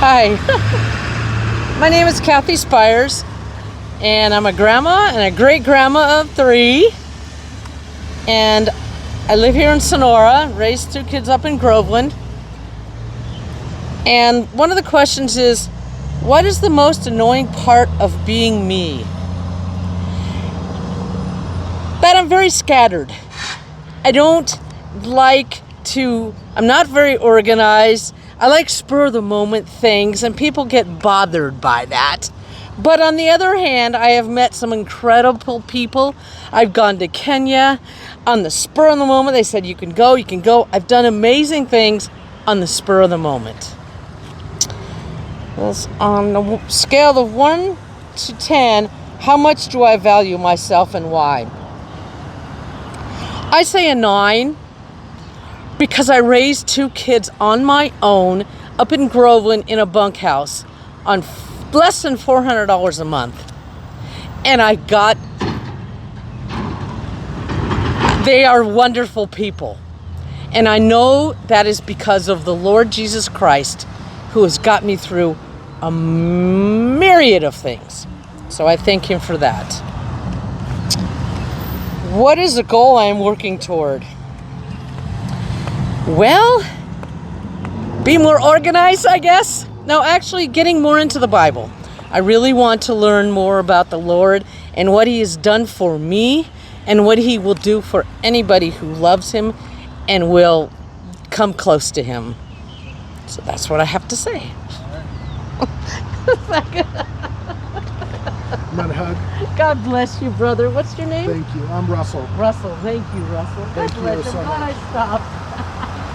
Hi, my name is Kathy Spires, and I'm a grandma and a great-grandma of 3. And I live here in Sonora, raised 2 kids up in Groveland. And one of the questions is, what is the most annoying part of being me? That I'm very scattered. I don't like I'm not very organized. I like spur of the moment things, and people get bothered by that. But on the other hand, I have met some incredible people. I've gone to Kenya on the spur of the moment. They said, you can go. I've done amazing things on the spur of the moment. On the scale of 1 to 10, how much do I value myself and why? I say a 9. Because I raised 2 kids on my own up in Groveland in a bunkhouse on less than $400 a month. And they are wonderful people. And I know that is because of the Lord Jesus Christ, who has got me through a myriad of things. So I thank him for that. What is the goal I am working toward? Well, be more organized, I guess. No, actually getting more into the Bible. I really want to learn more about the Lord and what he has done for me and what he will do for anybody who loves him and will come close to him. So that's what I have to say. Want a hug? God bless you, brother. What's your name? Thank you. I'm Russell. Russell. Thank you, Russell. Thank God bless you you. so I'm glad much. I stopped.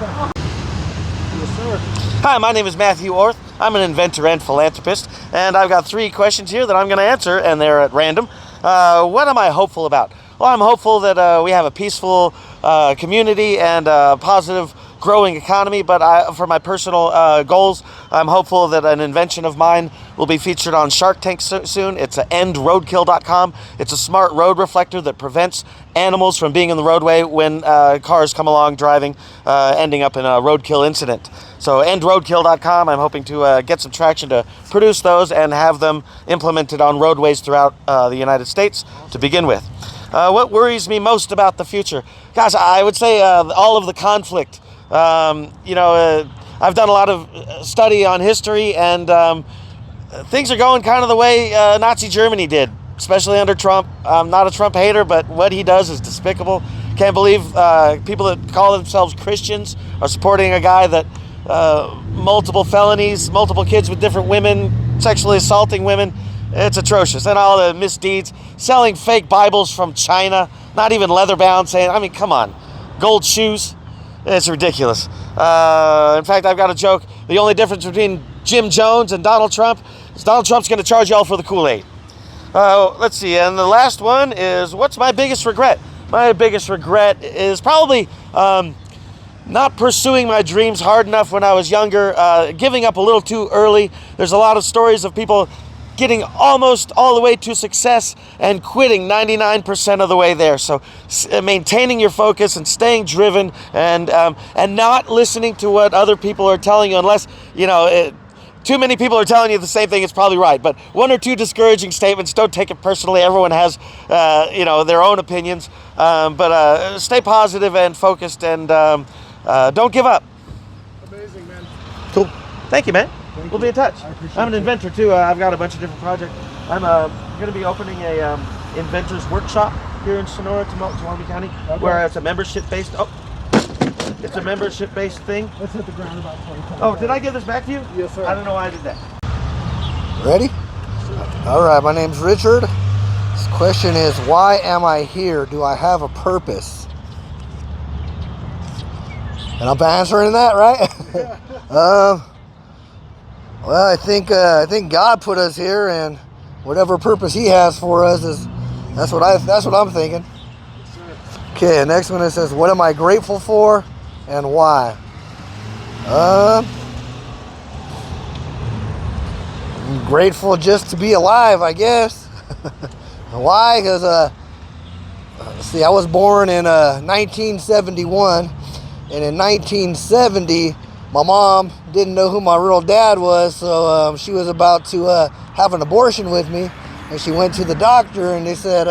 Yes, sir. Hi, my name is Matthew Orth. I'm an inventor and philanthropist, and I've got 3 questions here that I'm going to answer, and they're at random. What am I hopeful about? Well, I'm hopeful that we have a peaceful community and a positive, growing economy, but for my personal goals, I'm hopeful that an invention of mine will be featured on Shark Tank soon. It's endroadkill.com. It's a smart road reflector that prevents animals from being in the roadway when cars come along driving, ending up in a roadkill incident. So endroadkill.com, I'm hoping to get some traction to produce those and have them implemented on roadways throughout the United States to begin with. What worries me most about the future? Gosh, I would say all of the conflict. I've done a lot of study on history, and things are going kind of the way Nazi Germany did, especially under Trump. I'm not a Trump hater, but what he does is despicable. Can't believe people that call themselves Christians are supporting a guy that multiple felonies, multiple kids with different women, sexually assaulting women. It's atrocious. And all the misdeeds, selling fake Bibles from China, not even leather bound, come on, gold shoes. It's ridiculous. In fact, I've got a joke. The only difference between Jim Jones and Donald Trump is Donald Trump's going to charge y'all for the Kool-Aid. Let's see. And the last one is, what's my biggest regret? My biggest regret is probably not pursuing my dreams hard enough when I was younger, giving up a little too early. There's a lot of stories of people getting almost all the way to success and quitting 99% of the way there. So maintaining your focus and staying driven and not listening to what other people are telling you, unless, too many people are telling you the same thing, it's probably right. But 1 or 2 discouraging statements, don't take it personally. Everyone has, their own opinions. But stay positive and focused, and don't give up. Amazing, man. Cool. Thank you, man. We'll be in touch. I'm an it. inventor too. I've got a bunch of different projects. I'm going to be opening a inventors workshop here in Sonora, Tuolumne County, where it's a membership-based. It's a membership-based thing. Let's hit the ground about 20 times. Oh, did I give this back to you? Yes, sir. I don't know why I did that. Ready? All right, my name's Richard. This question is, why am I here? Do I have a purpose? And I'm answering that, right? Well, I think God put us here, and whatever purpose he has for us that's what I'm thinking. Yes, sir. Okay, next one, it says, what am I grateful for and why? I'm grateful just to be alive, I guess. Why? Because I was born in 1971, and in 1970 my mom didn't know who my real dad was, so she was about to have an abortion with me, and she went to the doctor, and they said,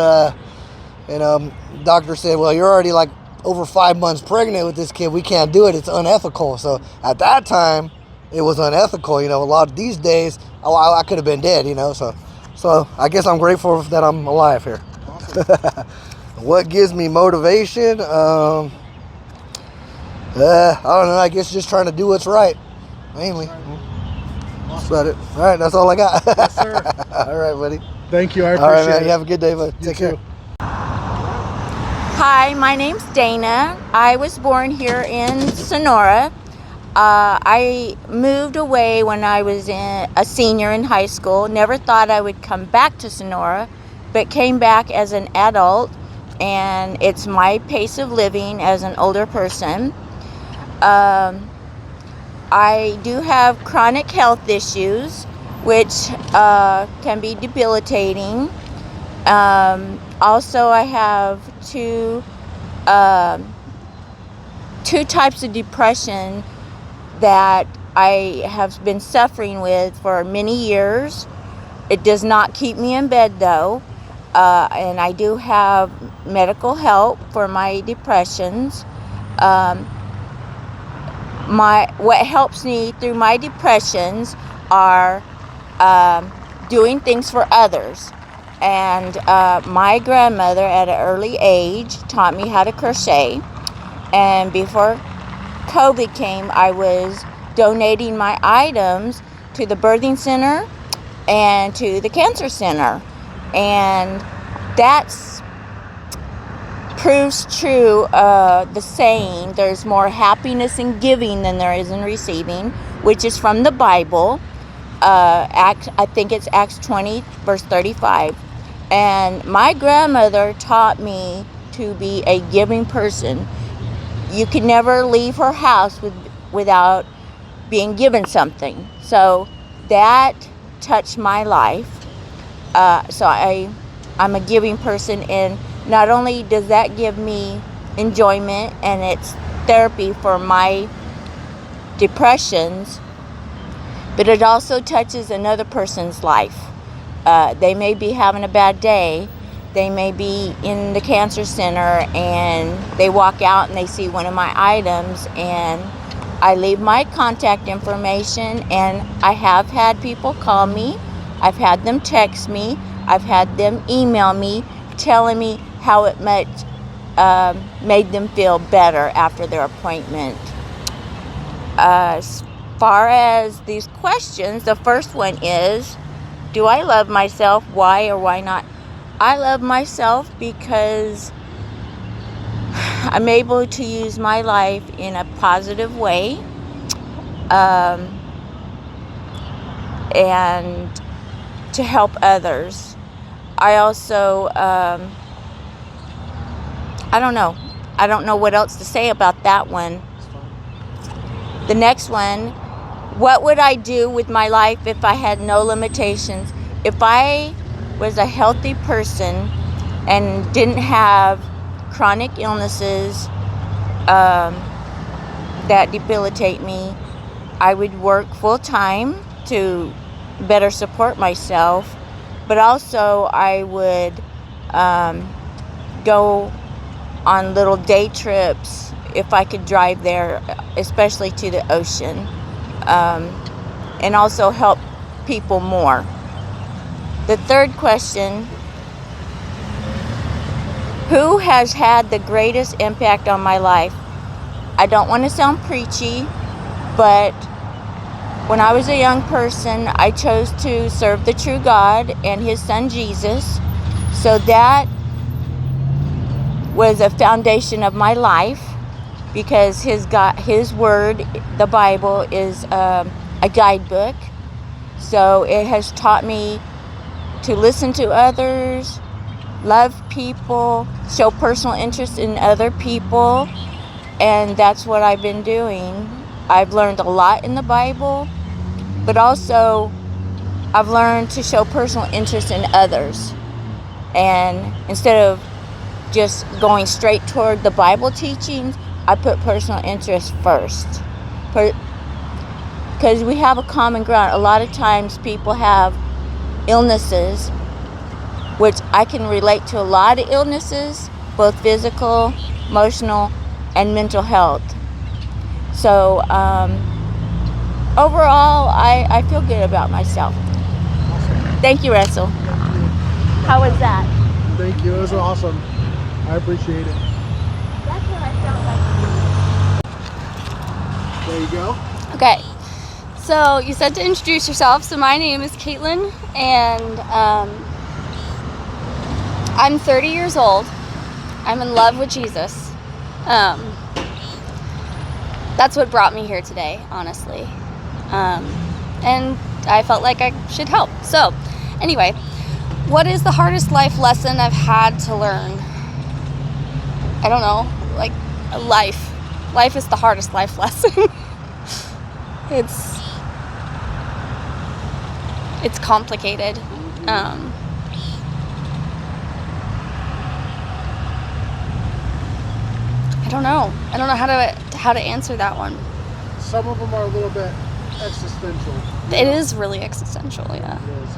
doctor said, well, you're already like over 5 months pregnant with this kid. We can't do it. It's unethical. So at that time, it was unethical. A lot of these days, I could have been dead. So I guess I'm grateful that I'm alive here. Awesome. What gives me motivation? I don't know. I guess just trying to do what's right, mainly. That's about it. All right, that's all I got. Yes, sir. All right, buddy. Thank you. I All right, appreciate man. it. You have a good day, bud. You Take too. care. Hi, my name's Dana. I was born here in Sonora. I moved away when I was a senior in high school. Never thought I would come back to Sonora, but came back as an adult, and it's my pace of living as an older person. I do have chronic health issues, which can be debilitating. Also, I have two types of depression that I have been suffering with for many years. It does not keep me in bed though, and I do have medical help for my depressions. What helps me through my depressions are doing things for others. And my grandmother at an early age taught me how to crochet. And before COVID came, I was donating my items to the birthing center and to the cancer center. And that's proves true the saying, there's more happiness in giving than there is in receiving, which is from the Bible. I think it's Acts 20, verse 35. And my grandmother taught me to be a giving person. You can never leave her house without being given something. So that touched my life. So I'm a giving person, and not only does that give me enjoyment and it's therapy for my depressions, but it also touches another person's life. They may be having a bad day. They may be in the cancer center and they walk out and they see one of my items, and I leave my contact information, and I have had people call me. I've had them text me. I've had them email me telling me how it made them feel better after their appointment. As far as these questions, the first one is, do I love myself? Why or why not? I love myself because I'm able to use my life in a positive way, and to help others. I also, I don't know what else to say about that one. The next one, what would I do with my life if I had no limitations? If I was a healthy person and didn't have chronic illnesses that debilitate me, I would work full time to better support myself, but also I would go on little day trips if I could drive there, especially to the ocean, and also help people more. The third question, who has had the greatest impact on my life? I don't want to sound preachy, but when I was a young person, I chose to serve the true God and His Son Jesus. So that was a foundation of my life, because His Word, the Bible, is a guidebook. So it has taught me to listen to others, love people, show personal interest in other people, and that's what I've been doing. I've learned a lot in the Bible, but also I've learned to show personal interest in others. And instead of just going straight toward the Bible teachings, I put personal interest first. because we have a common ground. A lot of times people have illnesses, which I can relate to a lot of illnesses, both physical, emotional, and mental health. So overall, I feel good about myself. Thank you, Russell. How was that? Thank you. It was awesome. I appreciate it. That's what I felt like. There you go. Okay, so you said to introduce yourself. So my name is Caitlin, and I'm 30 years old. I'm in love with Jesus. That's what brought me here today, honestly. And I felt like I should help. So, anyway, what is the hardest life lesson I've had to learn? I don't know, like life. Life is the hardest life lesson. It's complicated. I don't know how to answer that one. Some of them are a little bit existential. It is really existential, yeah. It is.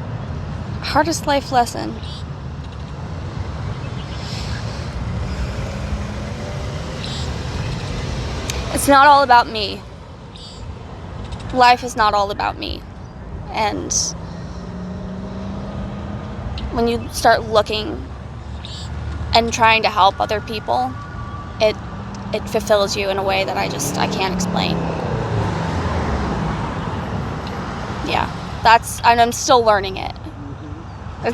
Hardest life lesson. It's not all about me. Life is not all about me. And when you start looking and trying to help other people, it fulfills you in a way that I can't explain. Yeah, and I'm still learning it. I'm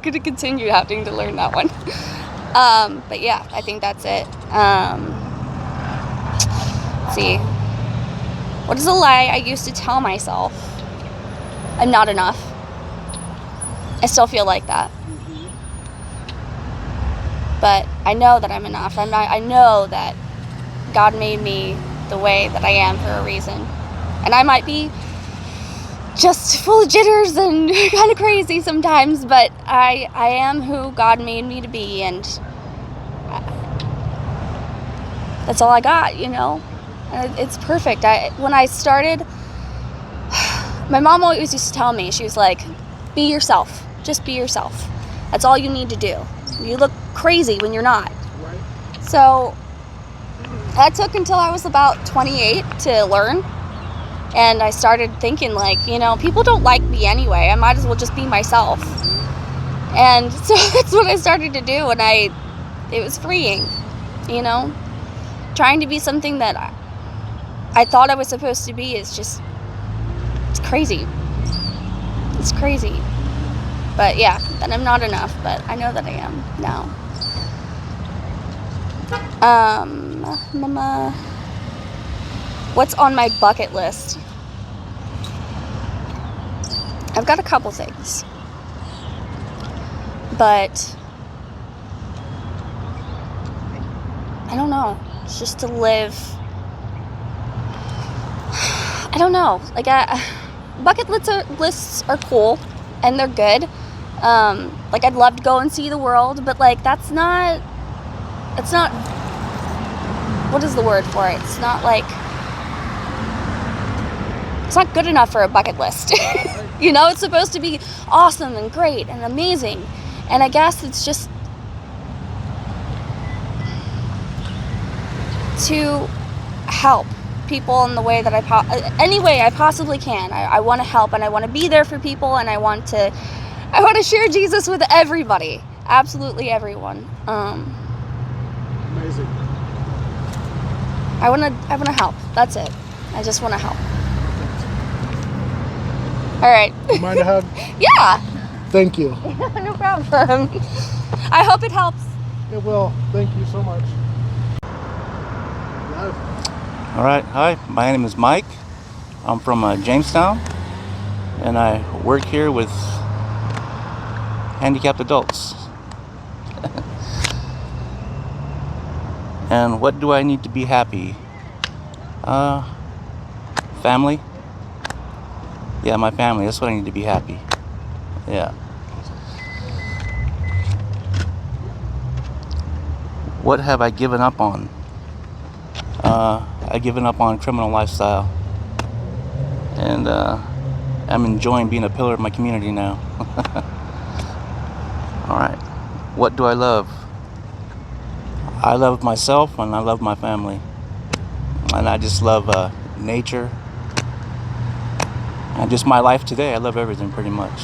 gonna continue having to learn that one. But yeah, I think that's it. Let's see. What is a lie I used to tell myself? I'm not enough. I still feel like that. But I know that I'm enough. I know that God made me the way that I am for a reason. And I might be just full of jitters and kind of crazy sometimes, but I am who God made me to be, and that's all I got, you know? It's perfect. When I started, my mom always used to tell me, she was like, be yourself. Just be yourself. That's all you need to do. You look crazy when you're not. Right. So that took until I was about 28 to learn. And I started thinking, like, you know, people don't like me anyway. I might as well just be myself. And so that's what I started to do, and it was freeing, you know? Trying to be something that I thought I was supposed to be is just, it's crazy. It's crazy. But yeah, then I'm not enough, but I know that I am now. Mama, what's on my bucket list? I've got a couple things, but I don't know. It's just to live. I don't know. Like, bucket lists are cool, and they're good. Like, I'd love to go and see the world, but like that's not. What is the word for it? It's not good enough for a bucket list. You know, it's supposed to be awesome and great and amazing. And I guess it's just to help people in the way that any way I possibly can. I want to help, and I want to be there for people, and I want to share Jesus with everybody. Absolutely everyone. Amazing. I want to help. That's it. I just want to help. All right. You mind a hug? Yeah. Thank you. No problem. I hope it helps. It will. Thank you so much. Love. All right, hi, my name is Mike. I'm from Jamestown, and I work here with handicapped adults. And what do I need to be happy? Family. Yeah, my family, that's what I need to be happy. Yeah. What have I given up on? I've given up on criminal lifestyle. and I'm enjoying being a pillar of my community now. All right, what do I love? I love myself and I love my family, and I just love nature and just my life today. I love everything pretty much.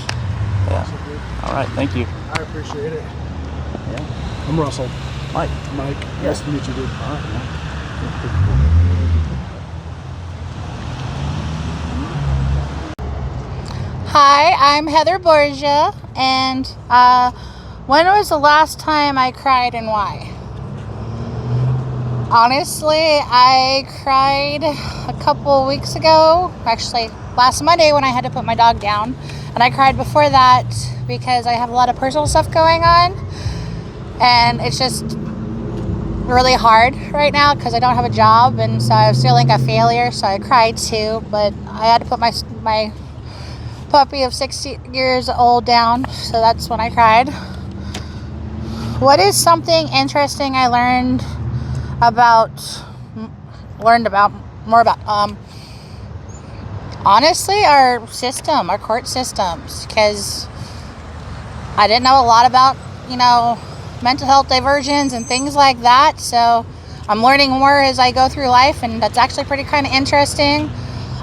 Yeah. All right, thank you. I appreciate it. Yeah. I'm Russell. Mike. Mike. Yeah. Nice to meet you, dude. All right, man. Hi, I'm Heather Borgia, and when was the last time I cried and why? Honestly, I cried a couple weeks ago, actually last Monday when I had to put my dog down, and I cried before that because I have a lot of personal stuff going on, and it's just really hard right now because I don't have a job, and so I was feeling like a failure, so I cried too, but I had to put my puppy of 6 years old down, so that's when I cried. What is something interesting I learned more about? Honestly, our court systems, because I didn't know a lot about, mental health diversions and things like that, so I'm learning more as I go through life, and that's actually pretty kind of interesting.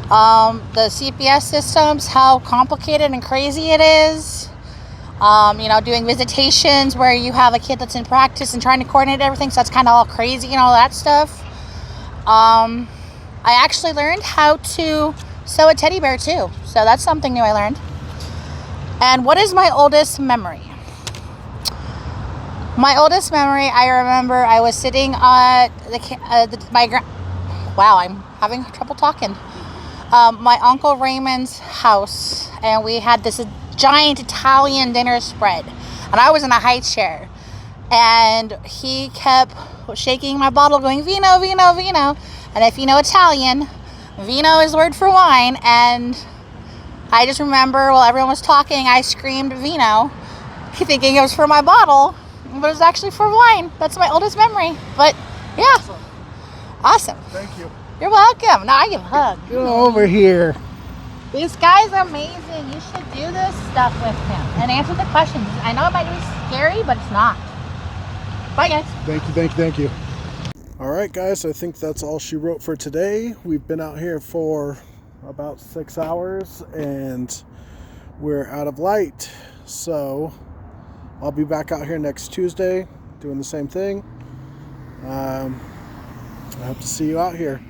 The CPS systems, how complicated and crazy it is. Doing visitations where you have a kid that's in practice and trying to coordinate everything, so that's kind of all crazy and all that stuff. I actually learned how to sew a teddy bear too, so that's something new I learned. And what is my oldest memory? My oldest memory, I remember I was sitting at wow, I'm having trouble talking. My Uncle Raymond's house, and we had this giant Italian dinner spread, and I was in a high chair, and he kept shaking my bottle going, vino, vino, vino, and if you know Italian, vino is word for wine, and I just remember while everyone was talking, I screamed vino, thinking it was for my bottle, but it was actually for wine. That's my oldest memory, but yeah, awesome. Thank you. You're welcome. Now I give a hug. Go over here. This guy's amazing. You should do this stuff with him and answer the questions. I know it might be scary, but it's not. Bye, guys. Thank you. All right, guys, I think that's all she wrote for today. We've been out here for about 6 hours, and we're out of light. So I'll be back out here next Tuesday doing the same thing. I hope to see you out here.